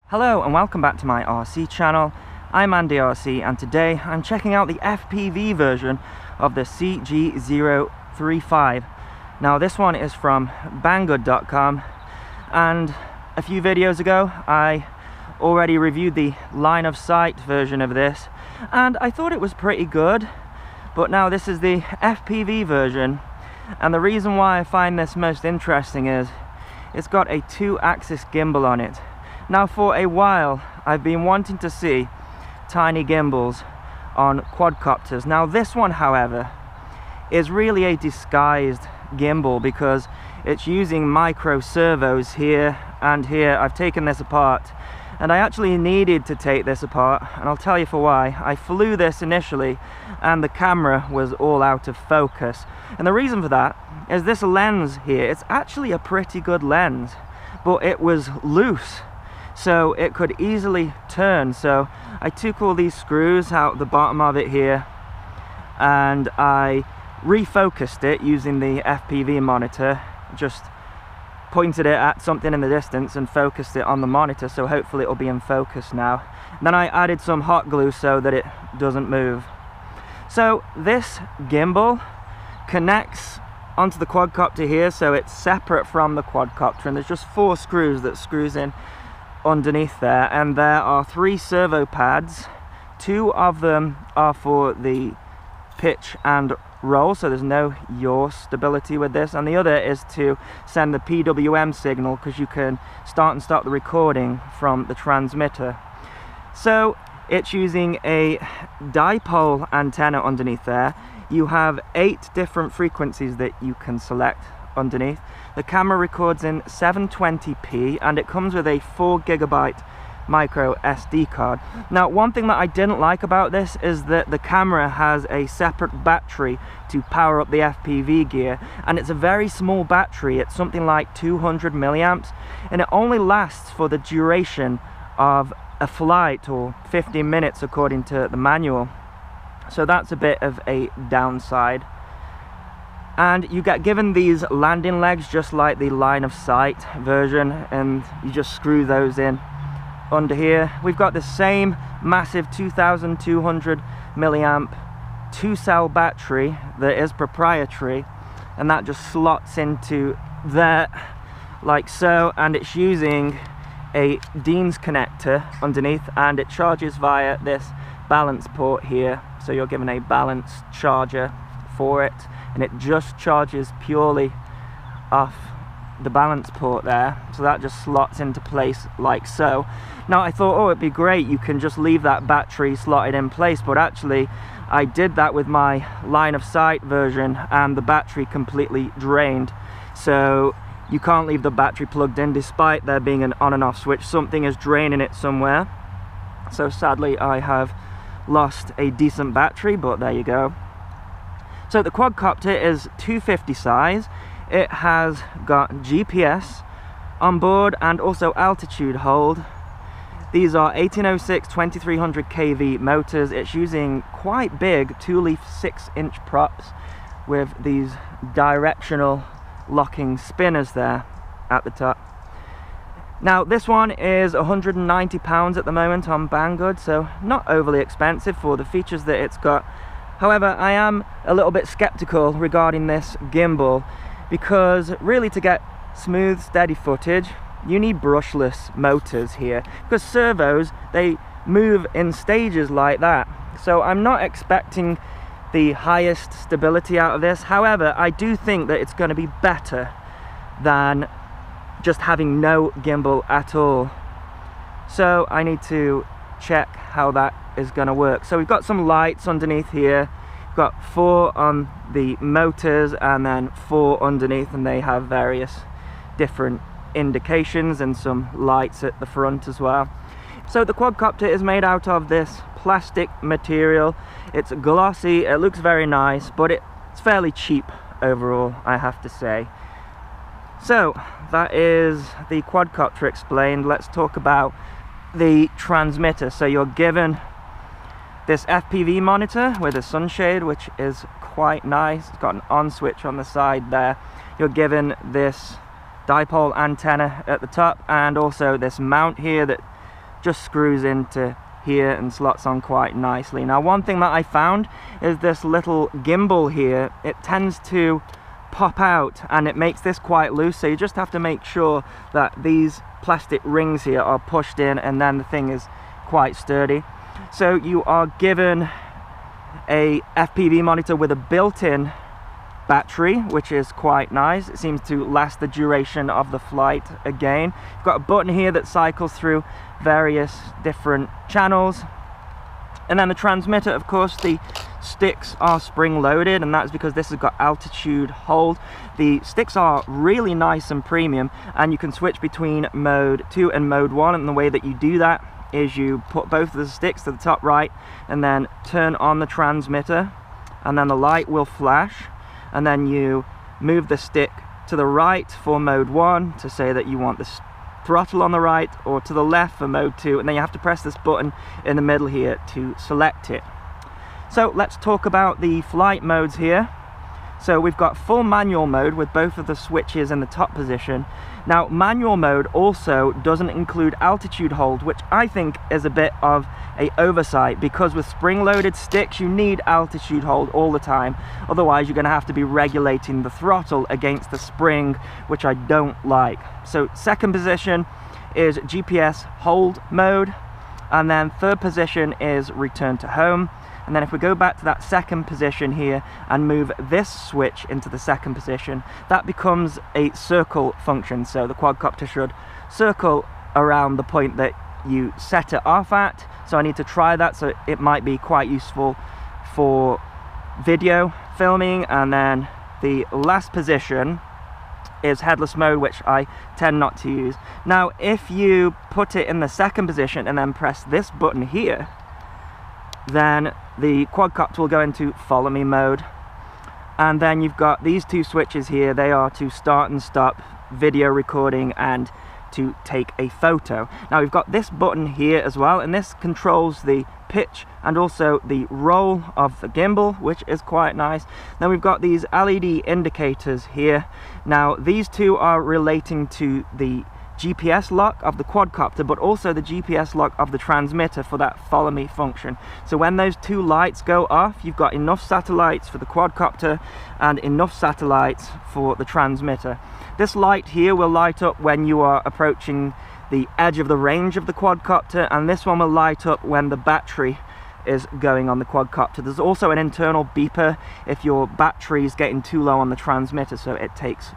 Hello and welcome back to my RC channel. I'm Andy RC and today I'm checking out the FPV version of the CG035. Now this one is from banggood.com, and a few videos ago I already reviewed the line of sight version of this and I thought it was pretty good, but now this is the FPV version, and the reason why I find this most interesting is it's got a 2-axis gimbal on it. Now for a while I've been wanting to see tiny gimbals on quadcopters. Now this one, however, is really a disguised gimbal because it's using micro servos here and here. I've taken this apart and I actually needed to take this apart, and I'll tell you for why. I flew this initially and the camera was all out of focus, and the reason for that is this lens here. It's actually a pretty good lens, but it was loose, so it could easily turn. So I took all these screws out the bottom of it here and I refocused it using the FPV monitor. Just pointed it at something in the distance and focused it on the monitor, so hopefully it'll be in focus now. And then I added some hot glue so that it doesn't move. So this gimbal connects onto the quadcopter here, so it's separate from the quadcopter, and there's just 4 screws that screws in underneath there, and there are 3 servo pads. 2 of them are for the pitch and roll, so there's no yaw stability with this, and the other is to send the PWM signal, because you can start and stop the recording from the transmitter. So it's using a dipole antenna underneath there. You have 8 different frequencies that you can select underneath. The camera records in 720p and it comes with a 4GB micro SD card. Now one thing that I didn't like about this is that the camera has a separate battery to power up the FPV gear, and it's a very small battery. It's something like 200 milliamps, and it only lasts for the duration of a flight, or 15 minutes according to the manual. So that's a bit of a downside. And you get given these landing legs just like the line of sight version, and you just screw those in under here. We've got the same massive 2200 milliamp 2-cell battery that is proprietary, and that just slots into there like so, and it's using a Dean's connector underneath, and it charges via this balance port here. So you're given a balance charger for it, and it just charges purely off the balance port there, so that just slots into place like so. Now I thought, oh, it'd be great, you can just leave that battery slotted in place, but actually I did that with my line of sight version and the battery completely drained, so you can't leave the battery plugged in despite there being an on and off switch. Something is draining it somewhere, so sadly I have lost a decent battery, but there you go. So the quadcopter is 250 size. It has got GPS on board and also altitude hold. These are 1806 2300 kV motors. It's using quite big 2-leaf 6-inch props with these directional locking spinners there at the top. Now this one is £190 at the moment on Banggood, so not overly expensive for the features that it's got. However, I am a little bit skeptical regarding this gimbal, because really to get smooth, steady footage, you need brushless motors here, because servos, they move in stages like that. So I'm not expecting the highest stability out of this. However, I do think that it's going to be better than just having no gimbal at all. So I need to check how that is going to work. So we've got some lights underneath here. We've got 4 on the motors and then 4 underneath, and they have various different indications and some lights at the front as well. So the quadcopter is made out of this plastic material. It's glossy, it looks very nice, but it's fairly cheap overall, I have to say. So that is the quadcopter explained. Let's talk about the transmitter. So you're given this FPV monitor with a sunshade, which is quite nice. It's got an on switch on the side there. You're given this dipole antenna at the top, and also this mount here that just screws into here and slots on quite nicely. Now, one thing that I found is this little gimbal here, it tends to pop out and it makes this quite loose, so you just have to make sure that these plastic rings here are pushed in, and then the thing is quite sturdy. So you are given a FPV monitor with a built-in battery, which is quite nice. It seems to last the duration of the flight again. You've got a button here that cycles through various different channels, and then the transmitter, of course, the sticks are spring loaded, and that's because this has got altitude hold. The sticks are really nice and premium, and you can switch between mode 2 and mode 1, and the way that you do that is you put both of the sticks to the top right and then turn on the transmitter, and then the light will flash, and then you move the stick to the right for mode 1 to say that you want the throttle on the right, or to the left for mode 2, and then you have to press this button in the middle here to select it. So let's talk about the flight modes here. So we've got full manual mode with both of the switches in the top position. Now, manual mode also doesn't include altitude hold, which I think is a bit of an oversight, because with spring-loaded sticks you need altitude hold all the time. Otherwise you're going to have to be regulating the throttle against the spring, which I don't like. So second position is GPS hold mode, and then third position is return to home. And then if we go back to that second position here and move this switch into the second position, that becomes a circle function. So the quadcopter should circle around the point that you set it off at. So I need to try that, so it might be quite useful for video filming. And then the last position is headless mode, which I tend not to use. Now, if you put it in the second position and then press this button here, then the quadcopter will go into follow me mode, and then you've got these two switches here. They are to start and stop video recording and to take a photo. Now we've got this button here as well, and this controls the pitch and also the roll of the gimbal, which is quite nice. Then we've got these LED indicators here. Now these two are relating to the GPS lock of the quadcopter, but also the GPS lock of the transmitter for that follow me function. So when those two lights go off, you've got enough satellites for the quadcopter and enough satellites for the transmitter. This light here will light up when you are approaching the edge of the range of the quadcopter, and this one will light up when the battery is going on the quadcopter. There's also an internal beeper if your battery is getting too low on the transmitter, so it takes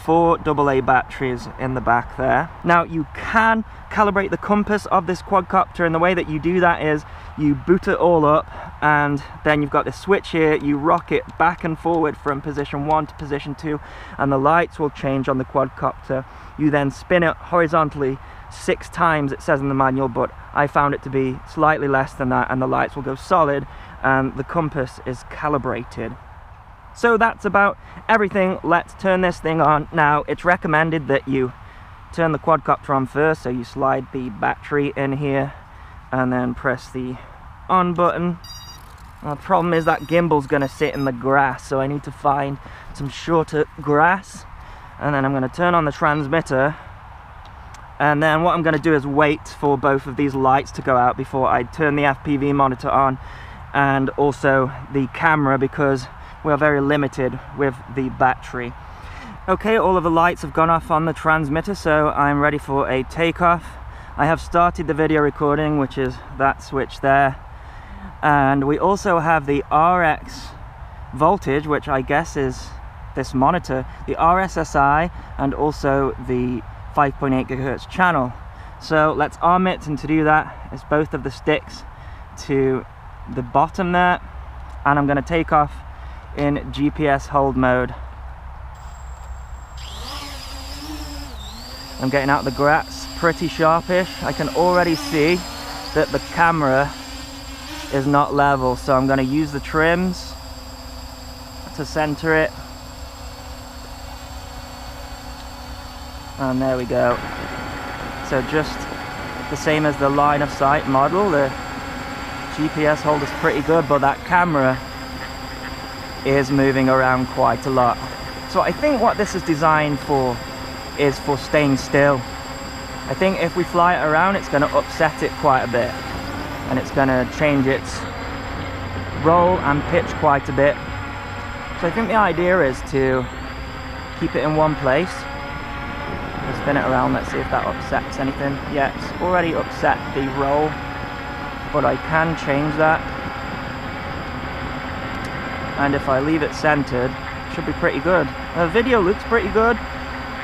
4 AA batteries in the back there. Now you can calibrate the compass of this quadcopter, and the way that you do that is you boot it all up, and then you've got this switch here. You rock it back and forward from position 1 to position 2, and the lights will change on the quadcopter. You then spin it horizontally 6 times, it says in the manual, but I found it to be slightly less than that, and the lights will go solid and the compass is calibrated. So that's about everything. Let's turn this thing on. Now it's recommended that you turn the quadcopter on first, so you slide the battery in here and then press the on button. Now, the problem is that gimbal's going to sit in the grass, so I need to find some shorter grass, and then I'm going to turn on the transmitter, and then what I'm going to do is wait for both of these lights to go out before I turn the FPV monitor on and also the camera, because we are very limited with the battery. Okay, all of the lights have gone off on the transmitter, so I'm ready for a takeoff. I have started the video recording, which is that switch there, and we also have the RX voltage, which I guess is this monitor, the RSSI, and also the 5.8 GHz channel. So let's arm it, and to do that, it's both of the sticks to the bottom there, and I'm going to take off in GPS hold mode. I'm getting out the grass pretty sharpish. I can already see that the camera is not level, so I'm going to use the trims to center it, and there we go. So just the same as the line of sight model, the GPS hold is pretty good, but that camera is moving around quite a lot. So I think what this is designed for is for staying still. I think if we fly it around, it's going to upset it quite a bit, and it's going to change its roll and pitch quite a bit. So I think the idea is to keep it in one place. We'll spin it around, let's see if that upsets anything. Yeah, it's already upset the roll, but I can change that. And if I leave it centered, it should be pretty good. The video looks pretty good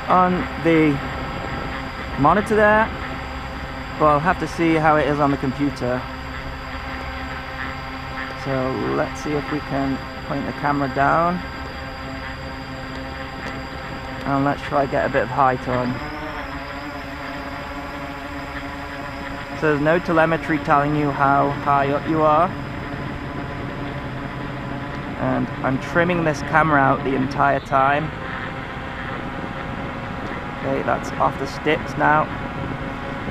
on the monitor there, but I'll have to see how it is on the computer. So let's see if we can point the camera down, and let's try get a bit of height on. So there's no telemetry telling you how high up you are, and I'm trimming this camera out the entire time. Okay, that's off the sticks now.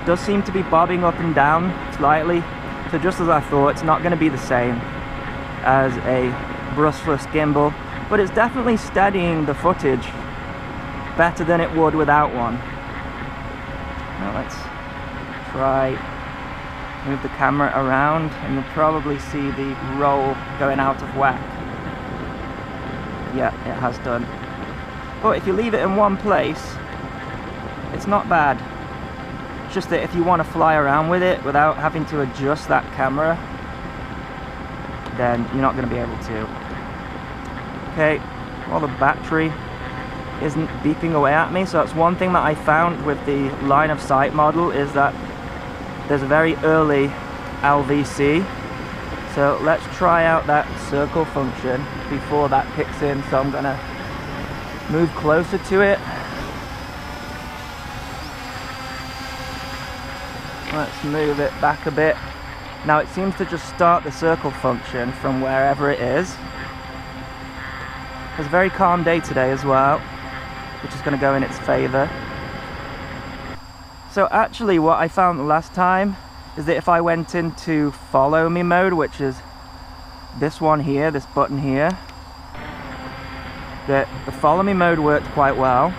It does seem to be bobbing up and down slightly, so just as I thought, it's not going to be the same as a brushless gimbal, but it's definitely steadying the footage better than it would without one. Now let's try move the camera around, and you'll probably see the roll going out of whack. Yeah, it has done. But if you leave it in one place, it's not bad. It's just that if you want to fly around with it without having to adjust that camera, then you're not going to be able to. Okay, well, the battery isn't beeping away at me, so that's one thing that I found with the line of sight model, is that there's a very early LVC. So let's try out that circle function before that kicks in. So I'm gonna move closer to it. Let's move it back a bit. Now it seems to just start the circle function from wherever it is. It's a very calm day today as well, which is going to go in its favor. So actually what I found the last time is that if I went into follow me mode, which is this one here, this button here, that the follow me mode worked quite well.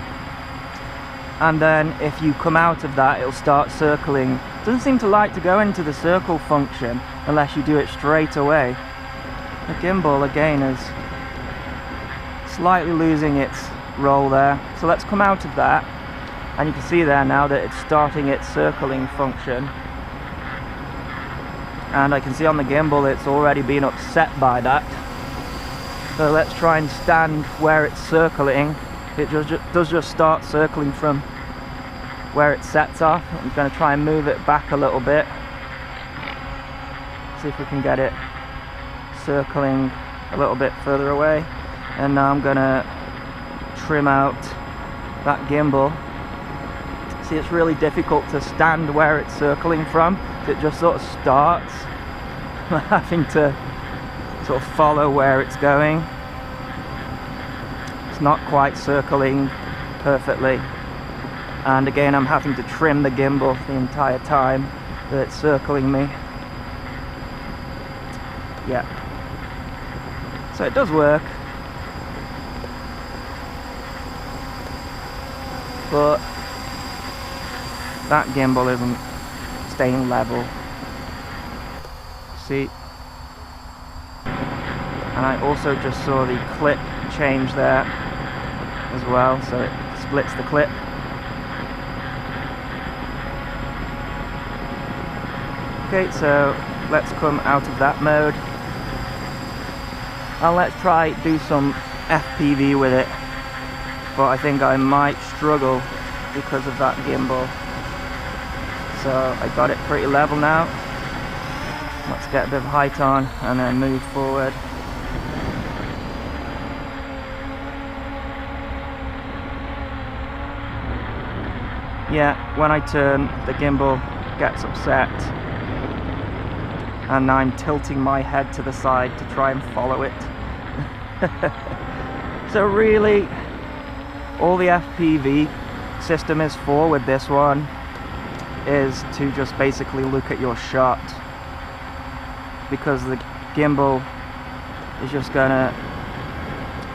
And then if you come out of that, it'll start circling. It doesn't seem to like to go into the circle function unless you do it straight away. The gimbal again is slightly losing its roll there. So let's come out of that, and you can see there now that it's starting its circling function. And I can see on the gimbal it's already been upset by that. So let's try and stand where it's circling. It does just start circling from where it sets off. I'm going to try and move it back a little bit. See if we can get it circling a little bit further away. And now I'm going to trim out that gimbal. See, it's really difficult to stand where it's circling from. It just sort of starts. I'm having to sort of follow where it's going. It's not quite circling perfectly, and again I'm having to trim the gimbal the entire time that it's circling me. Yeah, so it does work, but that gimbal isn't staying level. See, and I also just saw the clip change there as well, so it splits the clip. Okay, so let's come out of that mode and let's try do some FPV with it, but I think I might struggle because of that gimbal. So I got it pretty level now. Let's get a bit of height on and then move forward. Yeah, when I turn, the gimbal gets upset, and I'm tilting my head to the side to try and follow it. So really, all the FPV system is for with this one is to just basically look at your shot, because the gimbal is just gonna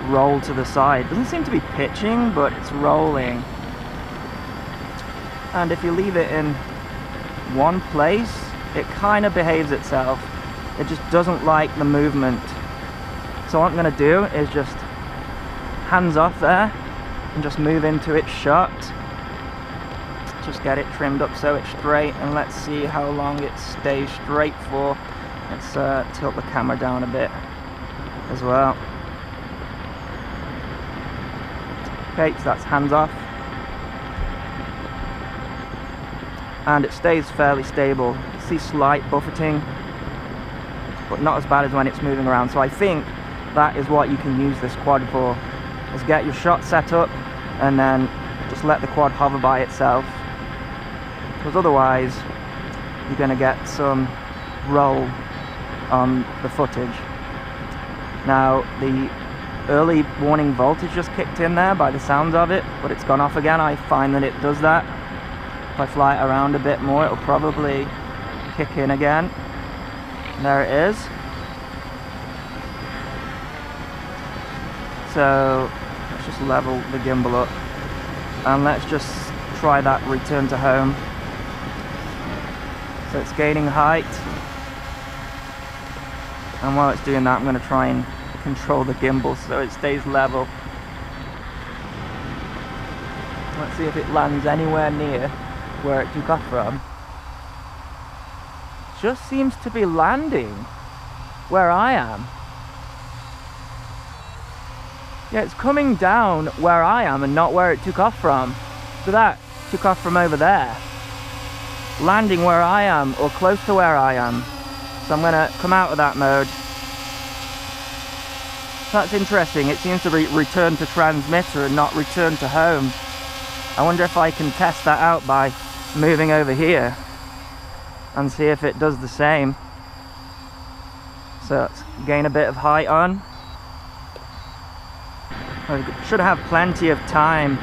roll to the side. Doesn't seem to be pitching, but it's rolling. and if you leave it in one place, it kind of behaves itself. It just doesn't like the movement. So what I'm going to do is just hands off there and just move into its shot. Just get it trimmed up so it's straight, and let's see how long it stays straight for. Let's tilt the camera down a bit as well. Okay, so that's hands off. And it stays fairly stable. You see slight buffeting, but not as bad as when it's moving around. So I think that is what you can use this quad for, is get your shot set up and then just let the quad hover by itself, because otherwise you're going to get some roll on the footage. Now the early warning voltage just kicked in there by the sounds of it, but it's gone off again. I find that it does that. If I fly it around a bit more, it'll probably kick in again. There it is. So let's just level the gimbal up and let's just try that return to home. So it's gaining height, and while it's doing that, I'm going to try and control the gimbal so it stays level. Let's see if it lands anywhere near where it took off from. Just seems to be landing where I am. Yeah, it's coming down where I am and not where it took off from. So that took off from over there, landing where I am or close to where I am. So I'm going to come out of that mode. That's interesting. It seems to return to transmitter and not return to home. I wonder if I can test that out by moving over here and see if it does the same. So let's gain a bit of height on. I should have plenty of time,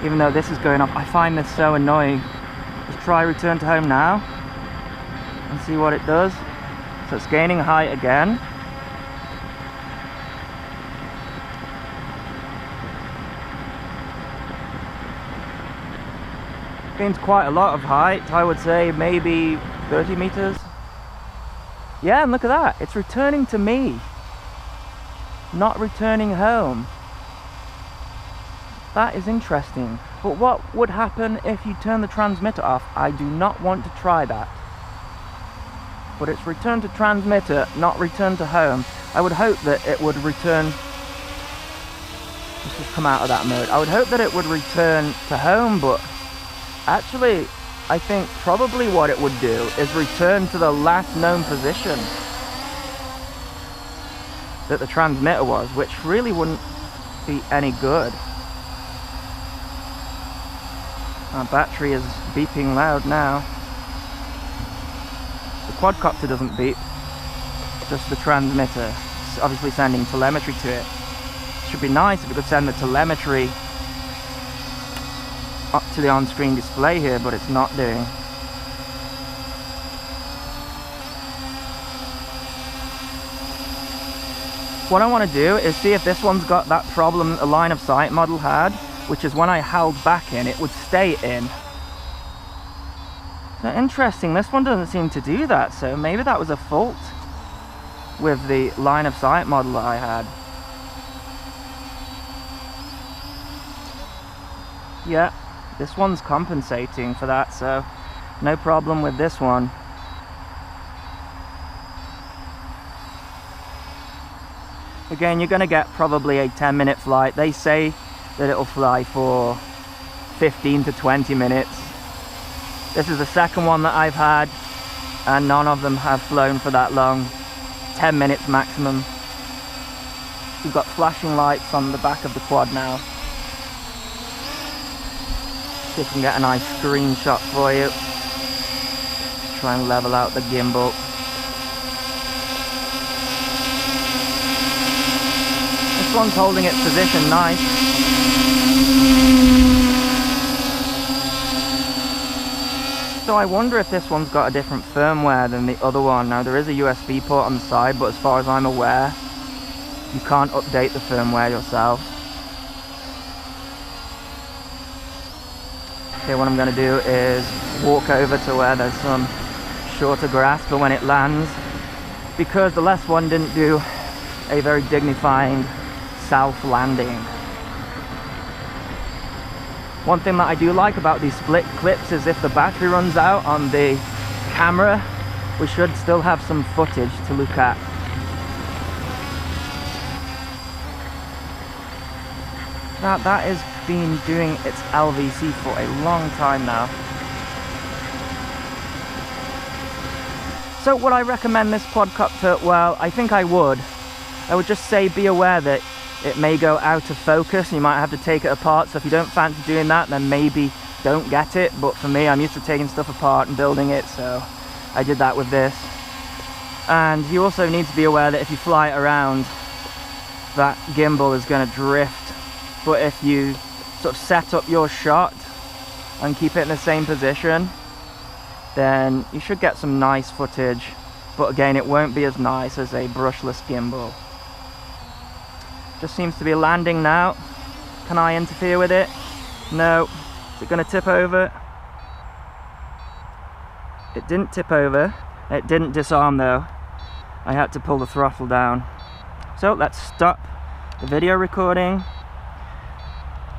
even though this is going off. I find this so annoying. Let's try return to home now and see what it does. So it's gaining height again. Gains quite a lot of height, I would say maybe 30 meters. Yeah, and look at that, it's returning to me, not returning home. That is interesting. But what would happen if you turn the transmitter off? I do not want to try that. But it's return to transmitter, not return to home. I would hope that it would return. Let's just come out of that mode. I would hope that it would return to home, but actually, I think probably what it would do is return to the last known position that the transmitter was, which really wouldn't be any good. Our battery is beeping loud now. The quadcopter doesn't beep, just the transmitter. It's obviously sending telemetry to it. It should be nice if it could send the telemetry up to the on-screen display here, but it's not doing. What I want to do is see if this one's got that problem a line of sight model had, which is when I held back in, it would stay in. So interesting, this one doesn't seem to do that, so maybe that was a fault with the line of sight model that I had. Yeah, this one's compensating for that, so no problem with this one. Again, you're going to get probably a 10-minute flight. They say that it'll fly for 15 to 20 minutes. This is the second one that I've had, and none of them have flown for that long. 10 minutes maximum. We've got flashing lights on the back of the quad now. See if we can get a nice screenshot for you. Try and level out the gimbal. This one's holding its position nice. So I wonder if this one's got a different firmware than the other one. Now there is a USB port on the side, but as far as I'm aware, you can't update the firmware yourself. Okay, what I'm going to do is walk over to where there's some shorter grass for when it lands, because the last one didn't do a very dignifying self landing. One thing that I do like about these split clips is if the battery runs out on the camera, we should still have some footage to look at. Now that has been doing its LVC for a long time now. So would I recommend this quadcopter? Well, I think I would. I would just say be aware that it may go out of focus. You might have to take it apart, so if you don't fancy doing that, then maybe don't get it. But for me, I'm used to taking stuff apart and building it, so I did that with this. And you also need to be aware that if you fly it around, that gimbal is going to drift. But if you sort of set up your shot and keep it in the same position, then you should get some nice footage. But again, it won't be as nice as a brushless gimbal. Just seems to be landing now. Can I interfere with it? No. Is it going to tip over? It didn't tip over. It didn't disarm though. I had to pull the throttle down. So let's stop the video recording.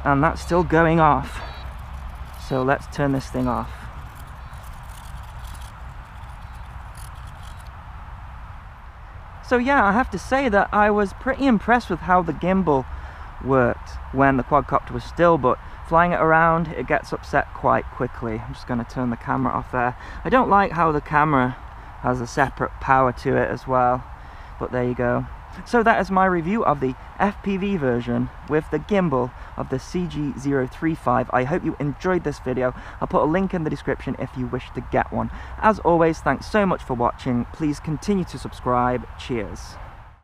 And that's still going off. So let's turn this thing off. So yeah, I have to say that I was pretty impressed with how the gimbal worked when the quadcopter was still, but flying it around, it gets upset quite quickly. I'm just going to turn the camera off there. I don't like how the camera has a separate power to it as well, but there you go. So that is my review of the FPV version with the gimbal of the CG035. I hope you enjoyed this video. I'll put a link in the description if you wish to get one. As always, thanks so much for watching. Please continue to subscribe. Cheers.